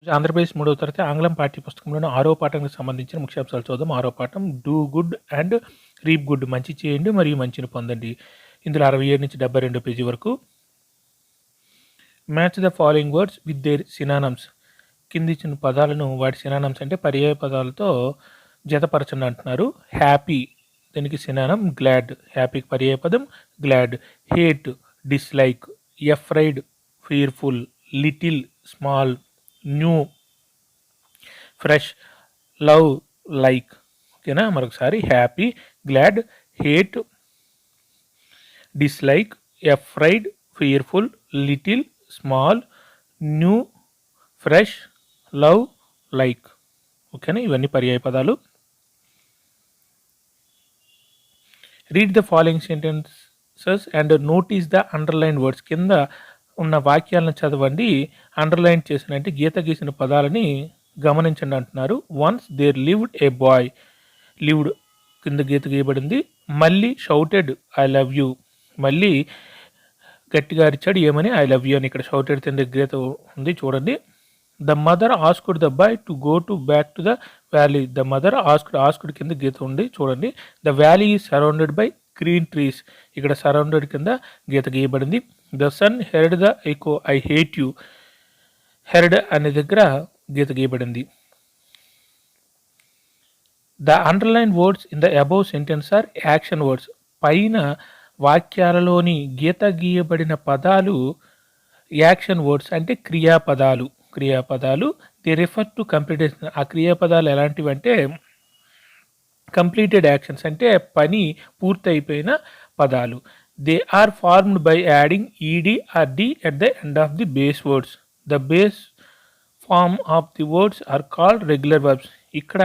ఆంధ్రప్రదేశ్ మూడవ తరగతి ఆంగ్లం పాఠ్య పుస్తకంలోని 6వ పాఠానికి సంబంధించిన ముఖ్యాంశాలు చూద్దాం. 6వ పాఠం do good and reap good, మంచి చేయండి మరియు మంచిని పొందండి. ఇందులో 67 నుంచి 72 పేజీ వరకు. Match the following words with their synonyms, కింది ఇచ్చిన పదాలను వాటి సినానమ్స్ అంటే పర్యాయ పదాలతో జతపరచండి అంటున్నారు. హ్యాపీ, దీనికి సినానం గ్లాడ్, హ్యాపీకి పర్యాయ పదం glad. Hate, dislike. Afraid, fearful. Little, small. New, fresh. Love, like. ఓకేనా, మరొకసారి happy, glad, hate, dislike, afraid, fearful, little, small, new, fresh, love, like. ఓకేనా, ఇవన్నీ పర్యాయ పదాలు. Read the following sentences and notice the underline words, కింద ఉన్న వాక్యాలను చదవండి, అండర్లైన్ చేసిన అంటే గీత గీసిన పదాలని గమనించండి అంటున్నారు. Once there lived a boy, lived కింద గీత గీయబడింది. మళ్ళీ షౌటెడ్ ఐ లవ్ యూ, మళ్ళీ గట్టిగా అరిచాడు ఏమని, ఐ లవ్ యూ అని. ఇక్కడ షౌటెడ్ కింద గీత ఉంది చూడండి. The mother asked the boy to go to back to the valley, the mother asked కింద గీత ఉంది చూడండి. The valley is surrounded by green trees, ఇక్కడ సరౌండెడ్ కింద గీత గీయబడింది. The sun heard the echo I hate you, heard అనే దగ్గర గీత గీయబడింది. The underline words in the above sentence are action words, పైన వాక్యాలలోని గీత గీయబడిన పదాలు యాక్షన్ వర్డ్స్ అంటే క్రియాపదాలు. ది రిఫర్ టు కంప్లీటేషన్, ఆ క్రియాపదాలు ఎలాంటివి అంటే కంప్లీటెడ్ యాక్షన్స్ అంటే పని పూర్తయిపోయిన పదాలు. They are formed by adding ED or D at the end of the base words. The base form of the words are called regular verbs. ఇక్కడ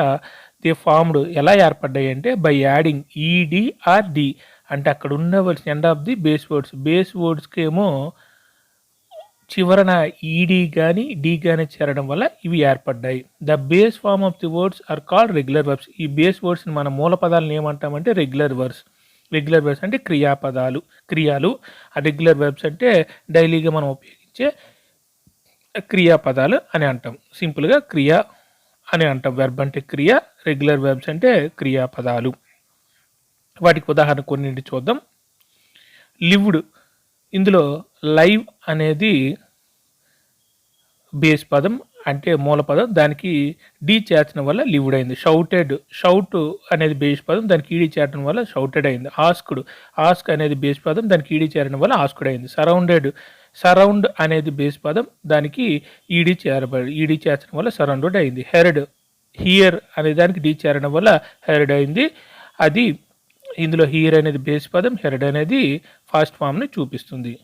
దే ఫార్మ్డ్ ఎలా ఏర్పడ్డాయి అంటే by adding ED or D, అంటే అక్కడ ఉన్న words end of the base words. Base వర్డ్స్కి ఏమో చివరన ఈడి కానీ డి కానీ చేరడం వల్ల ఇవి ఏర్పడ్డాయి. The base form of the words are called regular verbs. ఈ బేస్ వర్డ్స్ని మన మూల పదాలను ఏమంటామంటే రెగ్యులర్ వర్బ్స్. రెగ్యులర్ వర్బ్స్ అంటే క్రియాలు. ఆ రెగ్యులర్ వర్బ్స్ అంటే డైలీగా మనం ఉపయోగించే క్రియాపదాలు అని అంటాం. సింపుల్గా క్రియ అని అంటాం. వెర్బ్ అంటే క్రియ, రెగ్యులర్ వర్బ్స్ అంటే క్రియాపదాలు. వాటికి ఉదాహరణ కొన్నింటి చూద్దాం. లివ్డ్, ఇందులో లైవ్ అనేది బేస్ పదం అంటే మూల పదం, దానికి డి చేర్చడం వల్ల లివ్డ్ అయింది. షౌట్ అనేది బేస్ పదం, దానికి ఈడి చేరడం వల్ల షౌటెడ్ అయింది. ఆస్క్ అనేది బేస్ పదం, దానికి ఈడి చేరడం వల్ల ఆస్కుడ్ అయింది. సరౌండ్ అనేది బేస్ పదం, దానికి ఈడి చేర్చడం వల్ల సరౌండెడ్ అయింది. హియర్ అనే దానికి డి చేరడం వల్ల హెర్డ్ అయింది. అది ఇందులో హియర్ అనేది బేస్ పదం, హెర్డ్ అనేది ఫాస్ట్ ఫామ్ని చూపిస్తుంది.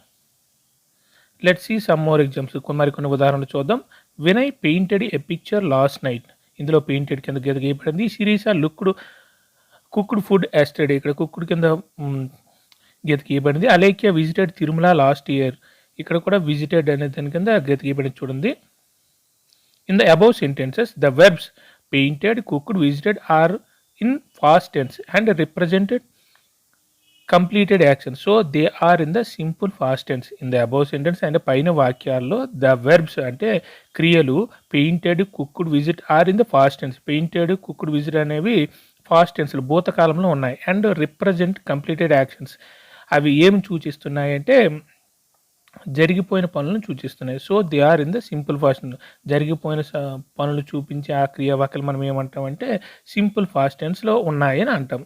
Let's see some more examples, మరికొన్ని ఉదాహరణలు చూద్దాం. Vinay painted a picture last night, ఇందులో పెయింటెడ్ కింద గీత గీయబడింది. సిరీస్ కుక్డ్ ఫుడ్ ఎస్టర్డే, ఇక్కడ కుక్డ్ కింద గీత గీయబడింది. Alekhya visited Tirumala last year, ఇక్కడ కూడా విజిటెడ్ అనే దాని కింద గీత గీయబడింది చూడండి. In the above sentences the verbs painted, cooked, visited are in past tense and represented completed action, so they are in the simple past tense in the above sentence. and పైన వాక్యాల్లో the verbs అంటే క్రియలు painted, cooked, visit are in the past tense. Painted, cooked, visit అనేవి past tense భూతకాలంలో ఉన్నాయి. And represent completed actions, అవి ఏం సూచిస్తున్నాయి అంటే జరిగిపోయిన పనులను సూచిస్తున్నాయి. So they are in the simple past, జరిగిపోయిన పనులు చూపించే ఆ క్రియావాక్యాలు మనం ఏమంటామంటే సింపుల్ ఫాస్ట్ టెన్స్లో ఉన్నాయి అని అంటాం.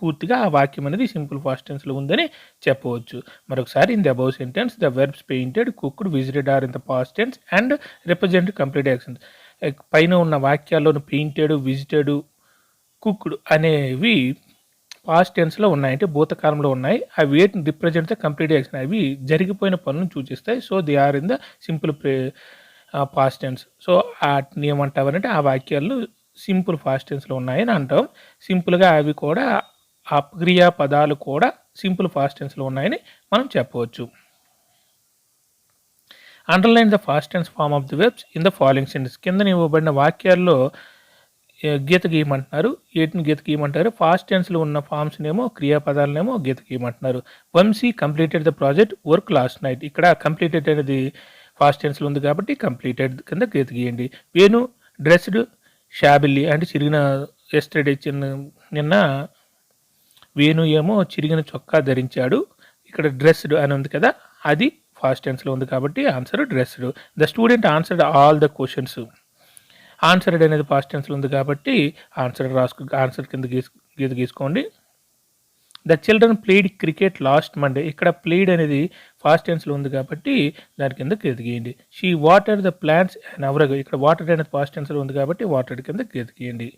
పూర్తిగా ఆ వాక్యం అనేది సింపుల్ ఫాస్ట్ టెన్స్లో ఉందని చెప్పవచ్చు. మరొకసారి, in the above sentence the verbs painted, cooked, visited are in the past tense and represent complete actions. పైన ఉన్న వాక్యాల్లోని పెయింటెడ్, విజిటెడ్, కుక్డ్ అనేవి పాస్ట్ టెన్స్లో ఉన్నాయి, అంటే భూతకాలంలో ఉన్నాయి. అవి వేటిని రిప్రజెంట్ ద కంప్లీట్ యాక్షన్, అవి జరిగిపోయిన పనులను సూచిస్తాయి. So they are in the simple past tense. So వాటిని ఏమంటామంటే ఆ వాక్యాలు సింపుల్ పాస్ట్ టెన్స్లో ఉన్నాయని అంటాం. సింపుల్గా అవి కూడా ఆ క్రియాపదాలు కూడా సింపుల్ పాస్ట్ టెన్స్లో ఉన్నాయని మనం చెప్పవచ్చు. Underline the past tense form of the verbs in the following sentence, కింద ఇవ్వబడిన వాక్యాల్లో గీత గీయమంటున్నారు. ఏటిని గీత గీయమంటారు? పాస్ట్ టెన్స్లో ఉన్న ఫామ్స్నేమో క్రియాపదాలనేమో గీత గీయమంటున్నారు. Vamsi completed the project work last night, ఇక్కడ కంప్లీటెడ్ అనేది పాస్ట్ టెన్స్లో ఉంది కాబట్టి కంప్లీటెడ్ కింద గీత గీయండి. వేణు డ్రెస్డ్ షాబిల్లీ అంటే చిరిగిన ఎస్టర్డే నిన్న వేణు ఏమో చిరిగిన చొక్కా ధరించాడు. ఇక్కడ డ్రెస్డ్ అని ఉంది కదా, అది ఫాస్ట్ టెన్స్లో ఉంది కాబట్టి answer dressed. The student answered all the questions. Answered అనేది పాస్ట్ టెన్స్లో ఉంది కాబట్టి ఆన్సర్ కింద గీత గీసుకోండి. The children played cricket last Monday. ఇక్కడ ప్లేడ్ అనేది ఫాస్ట్ టెన్స్లో ఉంది కాబట్టి దాని కింద గీత గీయండి. She water the plants and our. ఇక్కడ వాటర్ అనేది పాస్ట్ టెన్స్లో ఉంది కాబట్టి వాటర్ కింద గీత గీయండి.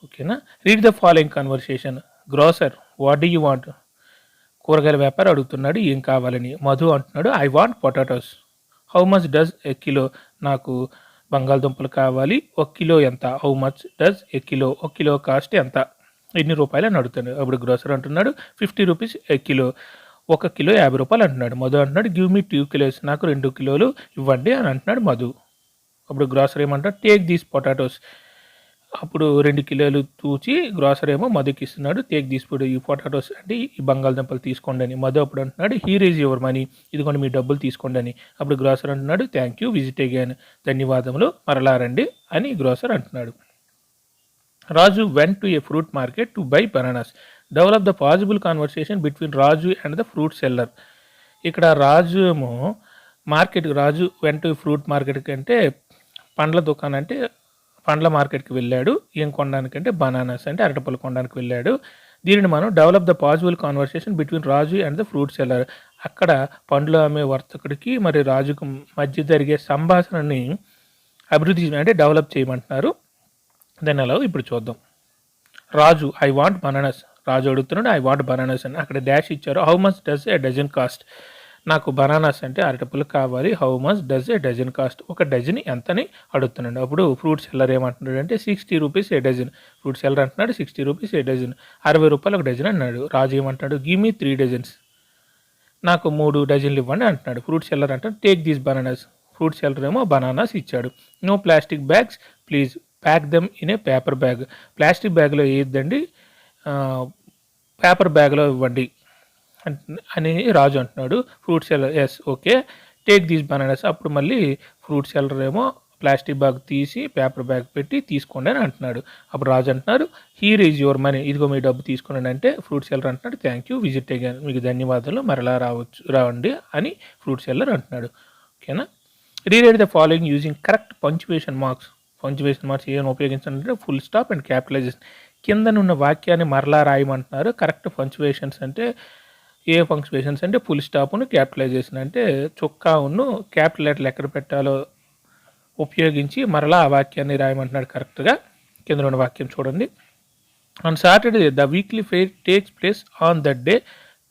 ఓకేనా. Read the following conversation. Grocer what do you want. కూరగాయల వ్యాపారి అడుగుతున్నాడు ఏం కావాలని. మధు అంటున్నాడు I want potatoes. How much does a kilo. నాకు బంగాళదుంపలు కావాలి, 1 కిలో ఎంత. How much does a kilo. 1 kilo cost ఎంత, ఎన్ని రూపాయలు అని అడుగుతాడు. అప్పుడు గ్రోసర్ అంటున్నాడు 50 రూపీస్ ఎ కిలో. 1 కిలో 50 రూపాయలు అంటున్నాడు. మధు అంటున్నాడు గివ్ మీ 2 కిలోస్. నాకు 2 కిలోలు ఇవ్వండి అని అంటున్నాడు మధు. అప్పుడు గ్రోసర్ ఏమంటాడు టేక్ దీస్ పొటాటోస్. అప్పుడు 2 కిలోలు తూచి గ్రోసర్ ఏమో మధుకి ఇస్తున్నాడు. టేక్ దీస్ ఈ పొటాటోస్ అంటే ఈ బంగాళదుంపలు తీసుకోండి అని. మధు అప్పుడు అంటున్నాడు హీర్ ఈజ్ యువర్ మనీ. ఇదిగోండి మీ డబ్బులు తీసుకోండి అని. అప్పుడు గ్రోసర్ అంటున్నాడు థ్యాంక్ యూ విజిట్ అగైన్. ధన్యవాదములు మరలా రండి అని గ్రోసర్ అంటున్నాడు. Raju went to a fruit market to buy bananas. Develop the possible conversation between Raju and the fruit seller. ఇక్కడ రాజు ఏమో రాజు వెంట్ టు ఫ్రూట్ మార్కెట్కి అంటే పండ్ల దుకాణం అంటే పండ్ల మార్కెట్కి వెళ్ళాడు. ఏం కొనడానికంటే బనానాస్ అంటే అరటిపళ్ళు కొనడానికి వెళ్ళాడు. దీనిని మనం develop the possible conversation between Raju and the fruit seller. అక్కడ పండ్లు అమ్మే వర్తకుడికి మరి రాజుకు మధ్య జరిగే సంభాషణని అభివృద్ధి అంటే డెవలప్ చేయమంటున్నారు. దాన్ని ఎలా ఇప్పుడు చూద్దాం. Raju I want bananas. Raju అడుగుతున్నాడు ఐ వాంట్ బనానాస్ అని. అక్కడ డాష్ ఇచ్చారు. How much does a dozen cost. నాకు బనానాస్ అంటే అరటిపళ్ళు కావాలి. How much does a dozen cost. ఒక డజన్ ఎంతని అడుగుతున్నాడు. అప్పుడు ఫ్రూట్ సెల్లర్ ఏమంటున్నాడు అంటే 60 rupees a dozen. Fruit seller అంటున్నాడు 60 రూపీస్ ఏ డజన్. 60 రూపాయలు ఒక డజన్ అన్నాడు. రాజు ఏమంటున్నాడు గివ్ మీ 3 డజన్స్. నాకు 3 డజన్లు ఇవ్వండి అంటున్నాడు. ఫ్రూట్ సెల్లర్ అంటాడు take these bananas. Fruit seller ఏమో బనానాస్ ఇచ్చాడు. No plastic bags please pack them in a paper bag. Plastic బ్యాగ్లో వేయద్దండి, పేపర్ బ్యాగ్లో ఇవ్వండి అని రాజు అంటున్నాడు. Fruit seller yes okay take these bananas. అప్పుడు మళ్ళీ ఫ్రూట్ సెల్లర్ ఏమో ప్లాస్టిక్ బ్యాగ్ తీసి పేపర్ బ్యాగ్ పెట్టి తీసుకోండి అని అంటున్నాడు. అప్పుడు రాజు అంటున్నారు హీర్ ఈజ్ యువర్ మనీ. ఇదిగో మీ డబ్బు తీసుకోండి అంటే ఫ్రూట్ సెల్లర్ అంటున్నాడు థ్యాంక్ యూ విజిట్ అగైన్. మీకు ధన్యవాదాలు మరలా రావండి అని ఫ్రూట్ సెల్లర్ అంటున్నాడు. ఓకేనా. Rewrite the following using correct punctuation marks. Punctuation marks ఏమైనా ఉపయోగించాలంటే ఫుల్ స్టాప్ అండ్ క్యాపిటలైజేషన్. కిందనున్న వాక్యాన్ని మరలా రాయమంటున్నారు. కరెక్ట్ పంక్చువేషన్స్ అంటే ఏ పంక్చువేషన్స్ అంటే ఫుల్ స్టాప్ను క్యాపిటలైజేషన్ అంటే చుక్కాను క్యాపిటల్ లెటర్లు ఎక్కడ పెట్టాలో ఉపయోగించి మరలా ఆ వాక్యాన్ని రాయమంటున్నాడు కరెక్ట్గా. కింద ఉన్న వాక్యం చూడండి. On Saturday the weekly fair takes place on that day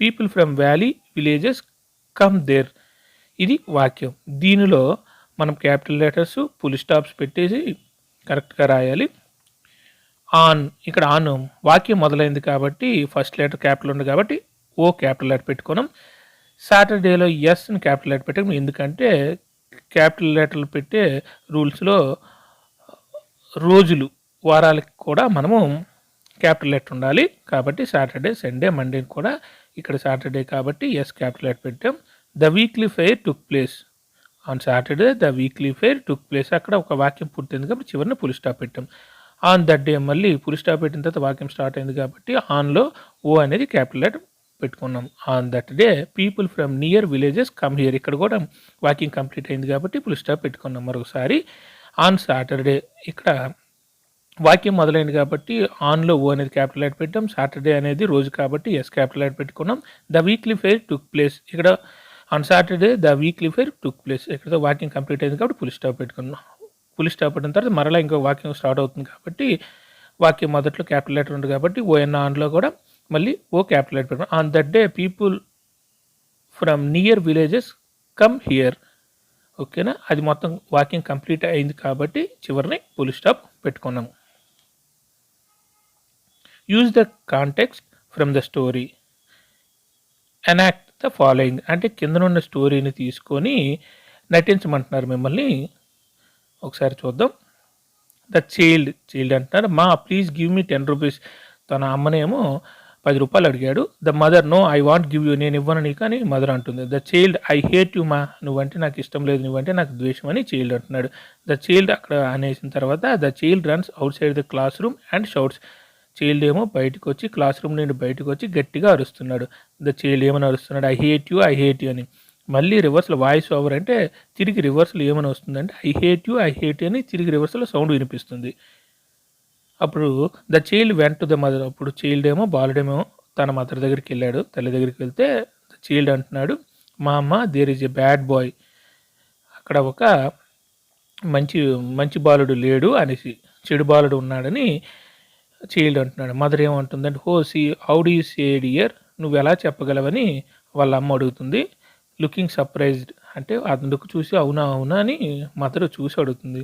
people from valley villages come there. ఇది వాక్యం. దీనిలో మనం క్యాపిటల్ లెటర్స్ ఫుల్ స్టాప్స్ పెట్టేసి కరెక్ట్గా రాయాలి. ఆన్ ఇక్కడ ఆన్ వాక్యం మొదలైంది కాబట్టి ఫస్ట్ లెటర్ క్యాపిటల్ ఉంది కాబట్టి ఓ క్యాపిటల్ లెటర్ పెట్టుకున్నాం. సాటర్డేలో ఎస్ని క్యాపిటల్ లెటర్ పెట్టాం. ఎందుకంటే క్యాపిటల్ లెటర్లు పెట్టే రూల్స్లో రోజులు వారాలకి కూడా మనము క్యాపిటల్ లెటర్ ఉండాలి కాబట్టి సాటర్డే సండే మండే కూడా ఇక్కడ సాటర్డే కాబట్టి ఎస్ క్యాపిటల్ లెటర్ పెట్టాం. The weekly fair took place on Saturday. The weekly fair took place అక్కడ ఒక వాక్యం పుట్టింది కాబట్టి చివరిని ఫుల్ స్టాప్ పెట్టాం. ఆన్ దట్ డే మళ్ళీ ఫుల్ స్టాప్ పెట్టిన తర్వాత వాక్యం స్టార్ట్ అయింది కాబట్టి ఆన్లో ఓ అనేది క్యాపిటల్ లెటర్ పెట్టుకున్నాం. On that day people from near villages come here. ఇక్కడ కూడా వాకింగ్ కంప్లీట్ అయింది కాబట్టి ఫుల్ స్టాప్ పెట్టుకున్నాం. మరొకసారి ఆన్ సాటర్డే ఇక్కడ వాక్యం మొదలైంది కాబట్టి ఆన్లో ఓ అనేది క్యాపిటల్ లెటర్ పెట్టాం. సాటర్డే అనేది రోజు కాబట్టి ఎస్ క్యాపిటల్ లెటర్ పెట్టుకున్నాం. The weekly fair took place ఇక్కడ on Saturday the weekly fair took place ఇక్కడ వాక్యం కంప్లీట్ అయింది కాబట్టి ఫుల్ స్టాప్ పెట్టుకున్నాం. ఫుల్ స్టాప్ పెట్టిన తర్వాత మరలా ఇంకో వాక్యం స్టార్ట్ అవుతుంది కాబట్టి వాక్యం మొదట్లో క్యాపిటల్ లెటర్ ఉంది కాబట్టి ఓఎన్ ఆన్లో కూడా మళ్ళీ ఓ క్యాపిటల్ లెటర్ పెట్టుకున్నాం. On that day people from near villages come here. ఓకేనా. అది మొత్తం వాక్యం కంప్లీట్ అయింది కాబట్టి చివరిని ఫుల్ స్టాప్ పెట్టుకున్నాము. Use the context from the story. Enact the following అంటే కిందనున్న స్టోరీని తీసుకొని నటించమంటున్నారు మిమ్మల్ని. ఒకసారి చూద్దాం. ద చైల్డ్ అంటున్నారు మా ప్లీజ్ గివ్ మీ 10 రూపీస్. తన అమ్మనేమో రూ. 10 అడిగాడు. The mother no I want give you, నేను ఇవ్వను నీకు అని మదర్ అంటుంది. The child I hate you ma, నువ్వంటే నాకు ఇష్టం లేదు, నువ్వంటే నాకు ద్వేషం అని చైల్డ్ అంటున్నాడు. ద చైల్డ్ అక్కడ అనేసిన తర్వాత the child runs out side the class room and shouts, child ఏమో బయటకు వచ్చి క్లాస్ రూమ్ నుండి బయటకు వచ్చి గట్టిగా అరుస్తున్నాడు. ద చైల్డ్ ఏమని అరుస్తున్నాడు, ఐ హేట్ యూ అని. మళ్ళీ రివర్స్లో వాయిస్ ఓవర్ అంటే తిరిగి రివర్స్లో ఏమని వస్తుందంటే ఐ హేట్ యూ అని తిరిగి రివర్స్లో సౌండ్ వినిపిస్తుంది. అప్పుడు the child went to the mother, అప్పుడు చైల్డ్ ఏమో బాలుడేమో తన మదర్ దగ్గరికి వెళ్ళాడు, తల్లి దగ్గరికి వెళ్తే ద చైల్డ్ అంటున్నాడు, మా అమ్మ there is a bad boy, అక్కడ ఒక మంచి బాలుడు లేడు అనేసి, చెడు బాలుడు ఉన్నాడని చైల్డ్ అంటున్నాడు. మదర్ ఏమంటుందంటే హో see how do you say dear, నువ్వు ఎలా చెప్పగలవని వాళ్ళ అమ్మ అడుగుతుంది. లుకింగ్ సర్ప్రైజ్డ్ అంటే అందుకు చూసి అవునా అవునా అని మదర్ చూసి అడుగుతుంది.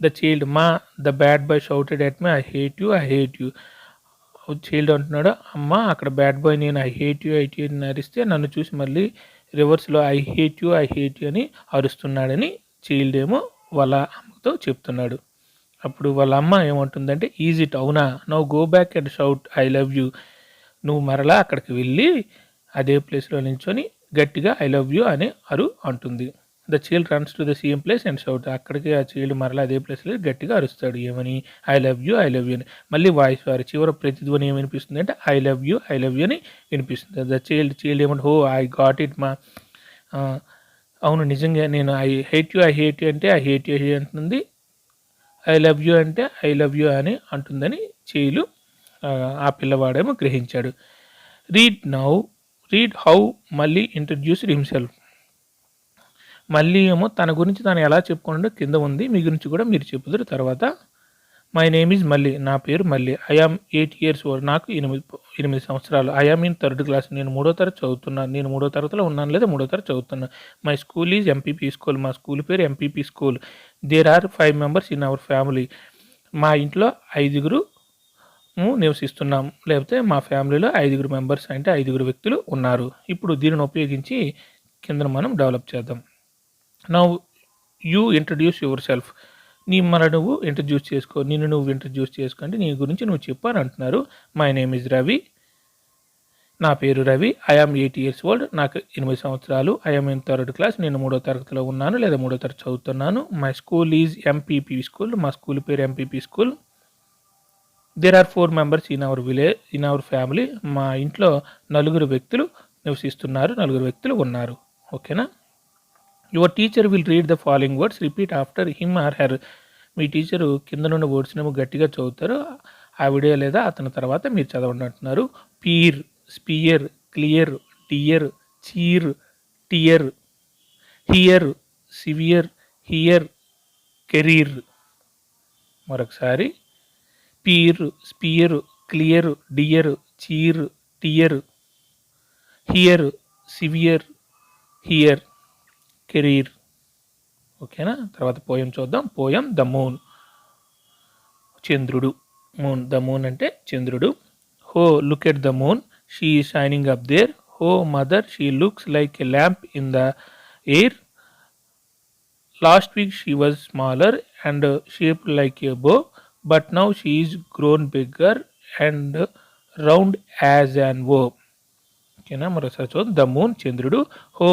ద చైల్డ్ మా the bad boy shouted at me I hate you. Child అంటున్నాడు, అమ్మ అక్కడ బ్యాడ్ బాయ్ నేను ఐ హేట్ యూ అని అరిస్తే నన్ను చూసి మళ్ళీ రివర్స్లో ఐ హేట్ యూ అని అరుస్తున్నాడని చైల్డ్ ఏమో వాళ్ళ అమ్మతో చెప్తున్నాడు. అప్పుడు వాళ్ళ అమ్మ ఏమంటుందంటే ఈజ్ ఇట్, అవునా, now go back and shout I love you, నువ్వు మరలా అక్కడికి వెళ్ళి అదే ప్లేస్లో నిల్చొని గట్టిగా ఐ లవ్ యూ అని అంటుంది. The child runs to the same place and shout, అక్కడికి ఆ చైల్డ్ మరలా అదే ప్లేస్లో గట్టిగా అరుస్తాడు ఏమని ఐ లవ్ యూ అని. మళ్ళీ వాయిస్ వారి చివరి ప్రతిధ్వని ఏమి వినిపిస్తుంది అంటే ఐ లవ్ యూ అని వినిపిస్తుంది. ద చైల్డ్ ఏమంటే హో ఐ గాట్ ఇట్ మా, అవును నిజంగా నేను ఐ హేట్ యూ అంటే ఐ హేట్ యూ అంటుంది, ఐ లవ్ యూ అంటే ఐ లవ్ యూ అని అంటుందని చైలు ఆ పిల్లవాడేమో గ్రహించాడు. రీడ్ హౌ మళ్ళీ ఇంట్రడ్యూస్డ్ హిమ్సెల్ఫ్, మళ్ళీ ఏమో తన గురించి తాను ఎలా చెప్పుకుంటూ కింద ఉంది, మీ గురించి కూడా మీరు చెప్పుదురు తర్వాత. మై నేమ్ ఈజ్ మళ్ళీ, నా పేరు మళ్ళీ. ఐ ఆమ్ 8 years ఓల్డ్, నాకు 8 సంవత్సరాలు. I am in 3rd class, నేను 3వ తరగతి చదువుతున్నాను, నేను 3వ తరగతిలో ఉన్నాను లేదా 3వ తరగతి చదువుతున్నాను. My school is MPP school, మా స్కూల్ పేరు MPP school. There are 5 members in our family, మా ఇంట్లో 5 నివసిస్తున్నాం, లేకపోతే మా ఫ్యామిలీలో 5 members అంటే 5 వ్యక్తులు ఉన్నారు. ఇప్పుడు దీనిని ఉపయోగించి కింద మనం డెవలప్ చేద్దాం. Now you introduce your self, నువ్వు ఇంట్రడ్యూస్ చేసుకో, నువ్వు ఇంట్రడ్యూస్ చేసుకో అంటే నీ గురించి నువ్వు చెప్పు అని అంటున్నారు. మై నేమ్ ఇస్ రవి, నా పేరు Ravi. I am 8 years old, నాకు 8 సంవత్సరాలు. I am in 3rd class, నేను 3వ తరగతిలో ఉన్నాను లేదా 3వ తరగతి చదువుతున్నాను. My school is MPP school, మా స్కూల్ పేరు MPP school. There are 4 members in our family, మా ఇంట్లో 4 వ్యక్తులు నివసిస్తున్నారు, 4 వ్యక్తులు ఉన్నారు. ఓకేనా. Your teacher will read the following words, repeat after him or her, మీ టీచరు కింద నుండి వర్డ్స్నేమో గట్టిగా చదువుతారు, ఆవిడే లేదా అతని తర్వాత మీరు చదవండి అంటున్నారు. Peer, spear, clear, dear, cheer, tear, here, severe, here, career. మరొకసారి peer, spear, clear, dear, cheer, tear, here, severe, here, career. ఓకేనా. తర్వాత పోయం చూద్దాం. పోయం ద మూన్, చంద్రుడు. మూన్, ద మూన్ అంటే చంద్రుడు. Oh look at the moon, she is shining up there. Oh mother, she looks like a lamp in the air. Last week she was smaller and shaped like a bow, but now she is grown bigger and round as an O. ఓకేనా. మరోసారి చూద్దాం. The moon, చంద్రుడు. Oh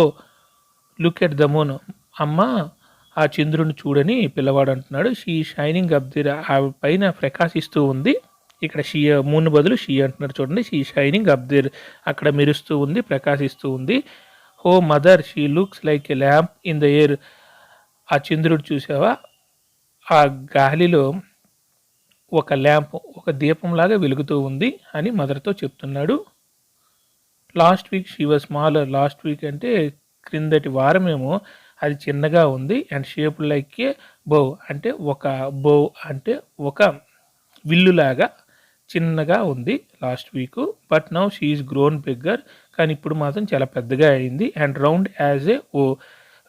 look at the moon, అమ్మ ఆ చంద్రుని చూడని పిల్లవాడు అంటున్నాడు. షీ షైనింగ్ అప్ ది, ఆ పైన ప్రకాశిస్తూ ఉంది. ఇక్కడ షీ, మూన్ బదులు షీ అంటున్నారు చూడండి. షీ షైనింగ్ అప్ దిర్, అక్కడ మెరుస్తూ ఉంది, ప్రకాశిస్తూ ఉంది. హో mother, she looks like a lamp in the air, ఆ చంద్రుడు చూసావా ఆ గాలిలో ఒక ల్యాంప్, ఒక దీపంలాగా వెలుగుతూ ఉంది అని మదర్తో చెప్తున్నాడు. Last week she was smaller, last week అంటే క్రిందటి వారమేమో అది చిన్నగా ఉంది. అండ్ షేప్ లైక్ ఏ బౌ అంటే ఒక విల్లులాగా చిన్నగా ఉంది last week. But now she is grown bigger, కానీ ఇప్పుడు మాత్రం చాలా పెద్దగా అయింది. అండ్ రౌండ్ యాజ్ ఏ ఓ,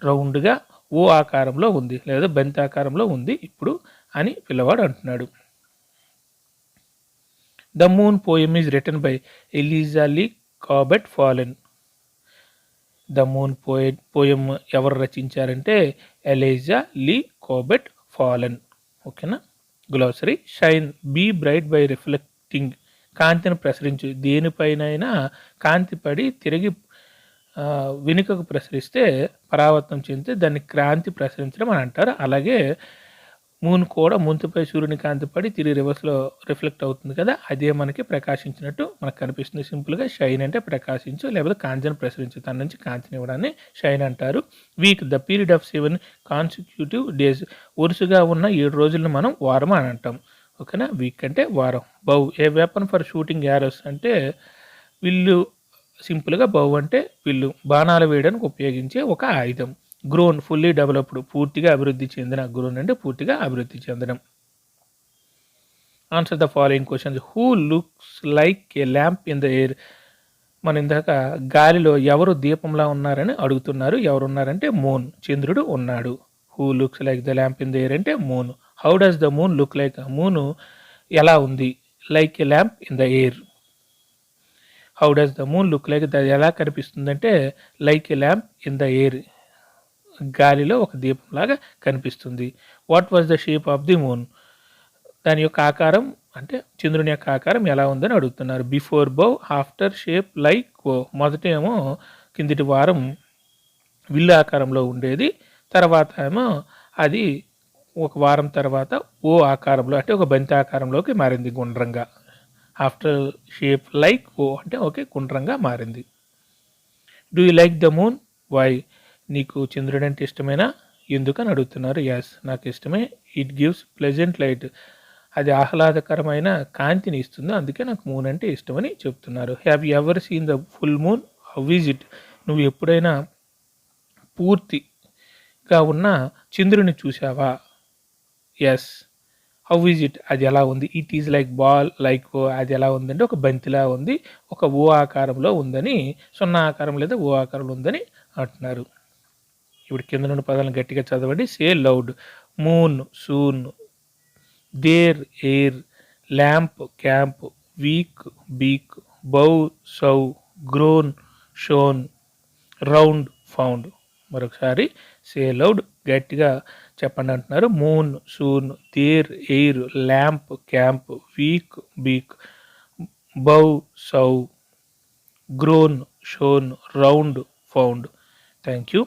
రౌండ్గా ఓ ఆకారంలో ఉంది లేదా బంతి ఆకారంలో ఉంది ఇప్పుడు అని పిల్లవాడు అంటున్నాడు. The moon poem is written by Eliza Lee Cabot Follen. The moon poem ఎవరు రచించారంటే ఎలిజా లీ కాబెట్ ఫాలెన్. ఓకేనా. Glossary. Shine, be bright by reflecting కాంతిని ప్రసరించు. దేనిపైనైనా కాంతి పడి తిరిగి వెనుకకు ప్రసరిస్తే పరావర్తనం చెందితే దాన్ని క్రాంతి ప్రసరించడం అని అంటారు. అలాగే మూన్ కూడా ముందుపై సూర్యుని కాంతి పడి తిరిగి రివర్స్‌లో రిఫ్లెక్ట్ అవుతుంది కదా! అదే మనకి ప్రకాశించినట్టు మనకు కనిపిస్తుంది. సింపుల్‌గా షైన్ అంటే ప్రకాశించు లేకపోతే కాంతిని ప్రసరించు. తన నుంచి కాంతినివ్వడాన్ని షైన్ అంటారు. Week the period of 7 consecutive days వరుసగా ఉన్న 7 రోజులను మనం వారం అని అంటాం. ఓకేనా? వీక్ అంటే వారం. బౌ a weapon for shooting arrows అంటే విల్లు. సింపుల్‌గా బౌ అంటే విల్లు. బాణాలు వేయడానికి ఉపయోగించే ఒక ఆయుధం. గ్రోన్ ఫుల్లీ డెవలప్డ్ పూర్తిగా అభివృద్ధి చెందిన. గ్రోన్ అంటే పూర్తిగా అభివృద్ధి చెందడం. Answer the following questions. Who looks like a lamp in the air. మన ఇందాక గాలిలో ఎవరు దీపంలా ఉన్నారని అడుగుతున్నారు. ఎవరున్నారంటే మూన్, చంద్రుడు ఉన్నాడు. Who looks like the lamp in the air అంటే moon. How does the moon look like. Moon ఎలా ఉంది? Like a lamp in the air. How does the moon look like. అది ఎలా కనిపిస్తుందంటే like a lamp in the air, గాలిలో ఒక దీపంలాగా కనిపిస్తుంది. What was the shape of the moon. దాని యొక్క ఆకారం అంటే చంద్రుని యొక్క ఆకారం ఎలా ఉందని అడుగుతున్నారు. బిఫోర్ బౌ, ఆఫ్టర్ షేప్ లైక్ ఓ. మొదటేమో కిందిటి వారం విల్లు ఆకారంలో ఉండేది. తర్వాత ఏమో అది ఒక వారం తర్వాత ఓ ఆకారంలో అంటే ఒక బంతి ఆకారంలోకి మారింది గుండ్రంగా. ఆఫ్టర్ షేప్ లైక్ ఓ అంటే ఓకే గుండ్రంగా మారింది. Do you like the moon. Why. నీకు చంద్రుడు అంటే ఇష్టమేనా? ఎందుకని అడుగుతున్నారు. యాస్ నాకు ఇష్టమే. It gives pleasant light. అది ఆహ్లాదకరమైన కాంతిని ఇస్తుంది, అందుకే నాకు మూన్ అంటే ఇష్టమని చెప్తున్నారు. Have you ever seen the full moon. How is it. నువ్వు ఎప్పుడైనా పూర్తిగా ఉన్న చంద్రుని చూసావా? ఎస్. How is it. అది ఎలా ఉంది? It is like ball like O. అది ఎలా ఉందంటే ఒక బంతిలా ఉంది, ఒక ఓ ఆకారంలో ఉందని, సున్నా ఆకారం లేదా ఓ ఆకారంలో ఉందని అంటున్నారు. ఇప్పుడు కింద నుండి పదాలను గట్టిగా చదవండి. Say loud. Moon soon, there air, lamp camp, week beak, bow sow, grown shown, round found. మరొకసారి సే లౌడ్ గట్టిగా చెప్పండి అంటున్నారు. Moon soon, there air, lamp camp, week beak, bow sow, grown shown, round found. Thank you.